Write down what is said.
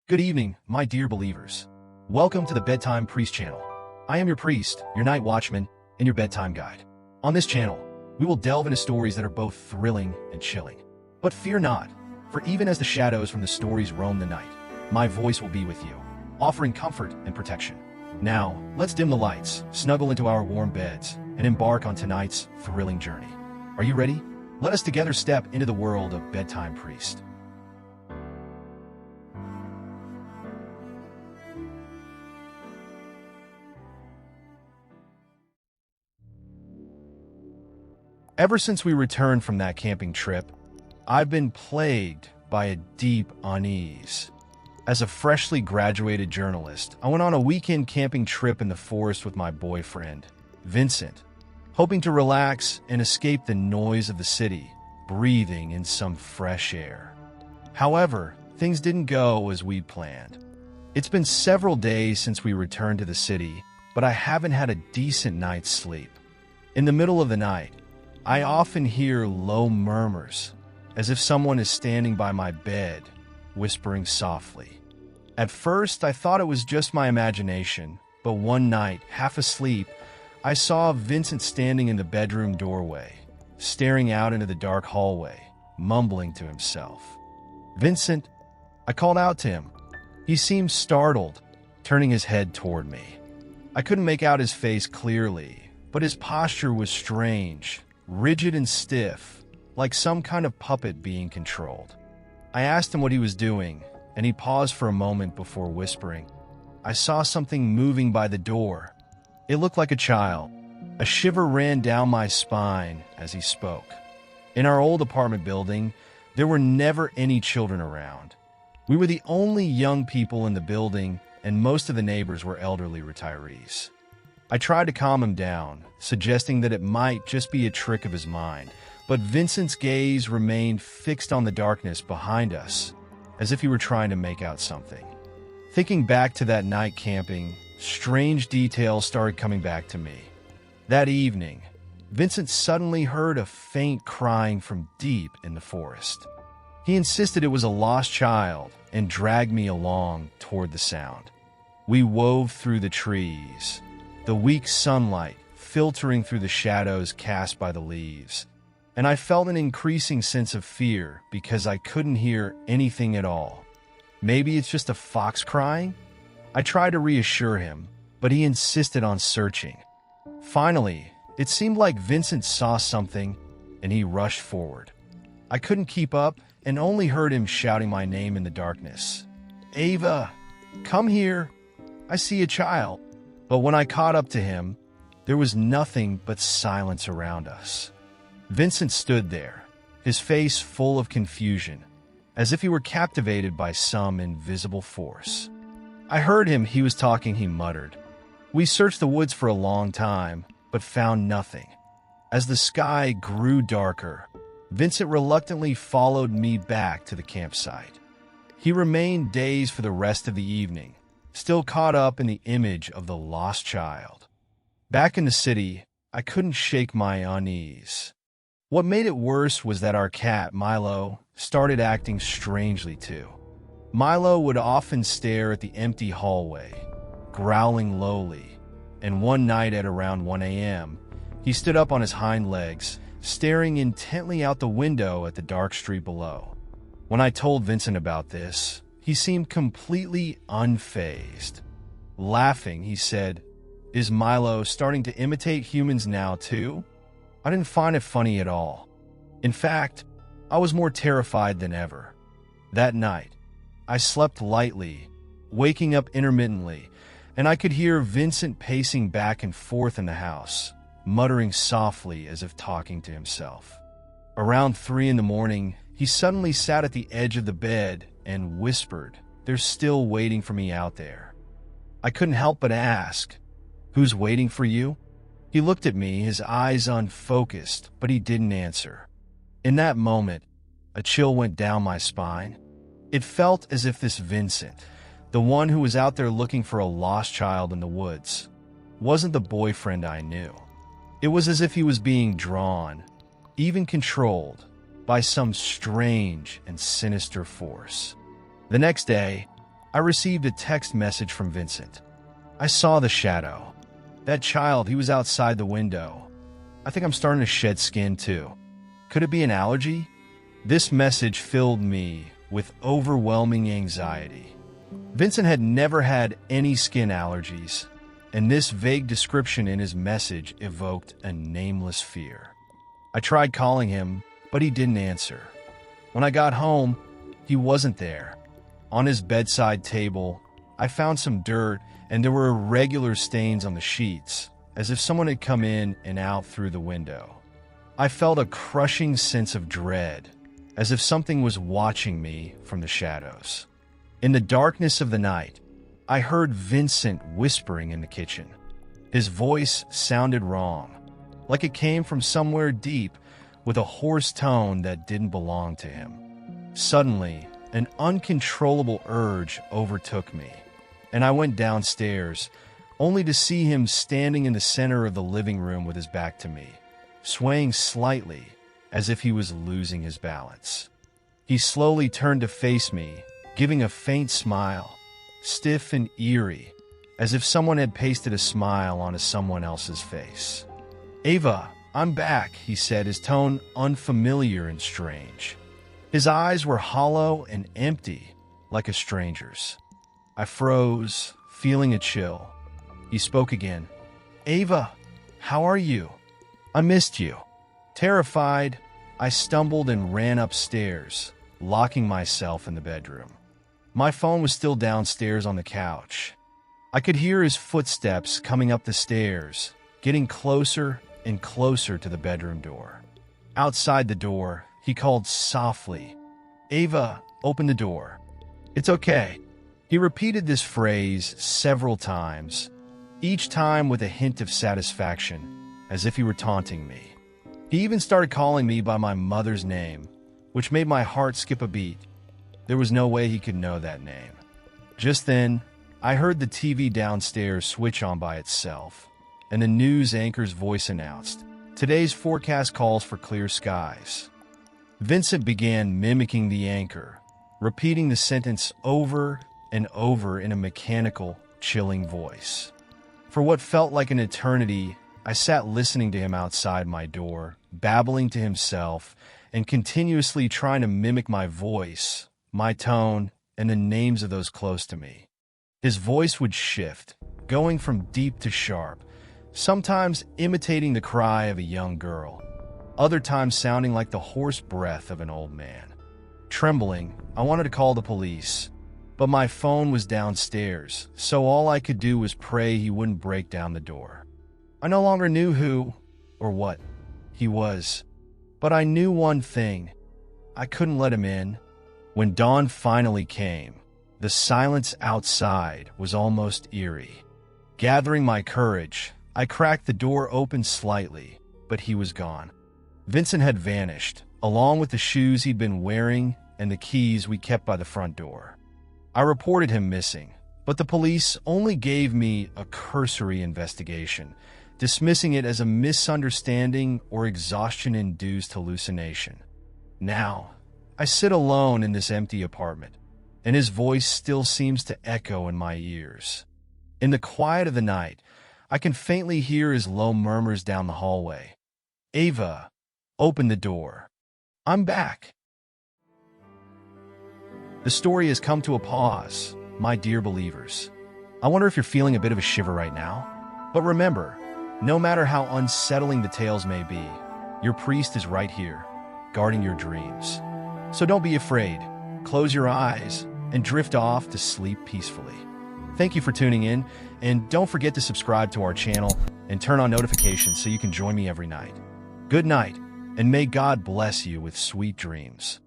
Good evening, my dear believers. Welcome to the Bedtime Priest channel. I am your priest, your night watchman, and your bedtime guide. On this channel, we will delve into stories that are both thrilling and chilling. But fear not, for even as the shadows from the stories roam the night, my voice will be with you, offering comfort and protection. Now, let's dim the lights, snuggle into our warm beds, and embark on tonight's thrilling journey. Are you ready? Let us together step into the world of Bedtime Priest. Ever since we returned from that camping trip, I've been plagued by a deep unease. As a freshly graduated journalist, I went on a weekend camping trip in the forest with my boyfriend, Vincent, hoping to relax and escape the noise of the city, breathing in some fresh air. However, things didn't go as we'd planned. It's been several days since we returned to the city, but I haven't had a decent night's sleep. In the middle of the night, I often hear low murmurs, as if someone is standing by my bed, whispering softly. At first, I thought it was just my imagination, but one night, half asleep, I saw Vincent standing in the bedroom doorway, staring out into the dark hallway, mumbling to himself. "Vincent," I called out to him. He seemed startled, turning his head toward me. I couldn't make out his face clearly, but his posture was strange, rigid and stiff, like some kind of puppet being controlled. I asked him what he was doing, and he paused for a moment before whispering, "I saw something moving by the door." It looked like a child. A shiver ran down my spine as he spoke. In our old apartment building, there were never any children around. We were the only young people in the building, and most of the neighbors were elderly retirees. I tried to calm him down, suggesting that it might just be a trick of his mind, but Vincent's gaze remained fixed on the darkness behind us, as if he were trying to make out something. Thinking back to that night camping, strange details started coming back to me. That evening, Vincent suddenly heard a faint crying from deep in the forest. He insisted it was a lost child and dragged me along toward the sound. We wove through the trees, the weak sunlight filtering through the shadows cast by the leaves, and I felt an increasing sense of fear because I couldn't hear anything at all. Maybe it's just a fox crying? I tried to reassure him, but he insisted on searching. Finally, it seemed like Vincent saw something, and he rushed forward. I couldn't keep up and only heard him shouting my name in the darkness. "Ava, come here. I see a child." But when I caught up to him, there was nothing but silence around us. Vincent stood there, his face full of confusion, as if he were captivated by some invisible force. I heard him, he was talking, he muttered. We searched the woods for a long time, but found nothing. As the sky grew darker, Vincent reluctantly followed me back to the campsite. He remained dazed for the rest of the evening, still caught up in the image of the lost child. Back in the city, I couldn't shake my unease. What made it worse was that our cat, Milo, started acting strangely too. Milo would often stare at the empty hallway, growling lowly, and one night at around 1 a.m., he stood up on his hind legs, staring intently out the window at the dark street below. When I told Vincent about this, he seemed completely unfazed. Laughing, he said, "Is Milo starting to imitate humans now too?" I didn't find it funny at all. In fact, I was more terrified than ever. That night, I slept lightly, waking up intermittently, and I could hear Vincent pacing back and forth in the house, muttering softly as if talking to himself. Around 3 in the morning, he suddenly sat at the edge of the bed and whispered, "They're still waiting for me out there." I couldn't help but ask, "Who's waiting for you?" He looked at me, his eyes unfocused, but he didn't answer. In that moment, a chill went down my spine. It felt as if this Vincent, the one who was out there looking for a lost child in the woods, wasn't the boyfriend I knew. It was as if he was being drawn, even controlled, by some strange and sinister force. The next day, I received a text message from Vincent. I saw the shadow. That child, he was outside the window. I think I'm starting to shed skin too. Could it be an allergy? This message filled me with overwhelming anxiety. Vincent had never had any skin allergies, and this vague description in his message evoked a nameless fear. I tried calling him, but he didn't answer. When I got home, he wasn't there. On his bedside table, I found some dirt, and there were irregular stains on the sheets, as if someone had come in and out through the window. I felt a crushing sense of dread, as if something was watching me from the shadows. In the darkness of the night, I heard Vincent whispering in the kitchen. His voice sounded wrong, like it came from somewhere deep, with a hoarse tone that didn't belong to him. Suddenly, an uncontrollable urge overtook me, and I went downstairs, only to see him standing in the center of the living room with his back to me, swaying slightly as if he was losing his balance. He slowly turned to face me, giving a faint smile, stiff and eerie, as if someone had pasted a smile onto someone else's face. "Ava, I'm back," he said, his tone unfamiliar and strange. His eyes were hollow and empty, like a stranger's. I froze, feeling a chill. He spoke again. "Ava, how are you? I missed you." Terrified, I stumbled and ran upstairs, locking myself in the bedroom. My phone was still downstairs on the couch. I could hear his footsteps coming up the stairs, getting closer and closer to the bedroom door. Outside the door, he called softly, "Ava, open the door." "It's okay." He repeated this phrase several times, each time with a hint of satisfaction, as if he were taunting me. He even started calling me by my mother's name, which made my heart skip a beat. There was no way he could know that name. Just then, I heard the TV downstairs switch on by itself, and the news anchor's voice announced, "Today's forecast calls for clear skies." Vincent began mimicking the anchor, repeating the sentence over and over in a mechanical, chilling voice. For what felt like an eternity, I sat listening to him outside my door, babbling to himself, and continuously trying to mimic my voice, my tone, and the names of those close to me. His voice would shift, going from deep to sharp, sometimes imitating the cry of a young girl, other times sounding like the hoarse breath of an old man. Trembling, I wanted to call the police, but my phone was downstairs, so all I could do was pray he wouldn't break down the door. I no longer knew who, or what, he was, but I knew one thing. I couldn't let him in. When dawn finally came, the silence outside was almost eerie. Gathering my courage, I cracked the door open slightly, but he was gone. Vincent had vanished, along with the shoes he'd been wearing and the keys we kept by the front door. I reported him missing, but the police only gave me a cursory investigation, dismissing it as a misunderstanding or exhaustion-induced hallucination. Now, I sit alone in this empty apartment, and his voice still seems to echo in my ears. In the quiet of the night, I can faintly hear his low murmurs down the hallway. "Ava, open the door. I'm back." The story has come to a pause, my dear believers. I wonder if you're feeling a bit of a shiver right now. But remember, no matter how unsettling the tales may be, your priest is right here, guarding your dreams. So don't be afraid. Close your eyes and drift off to sleep peacefully. Thank you for tuning in, and don't forget to subscribe to our channel and turn on notifications so you can join me every night. Good night, and may God bless you with sweet dreams.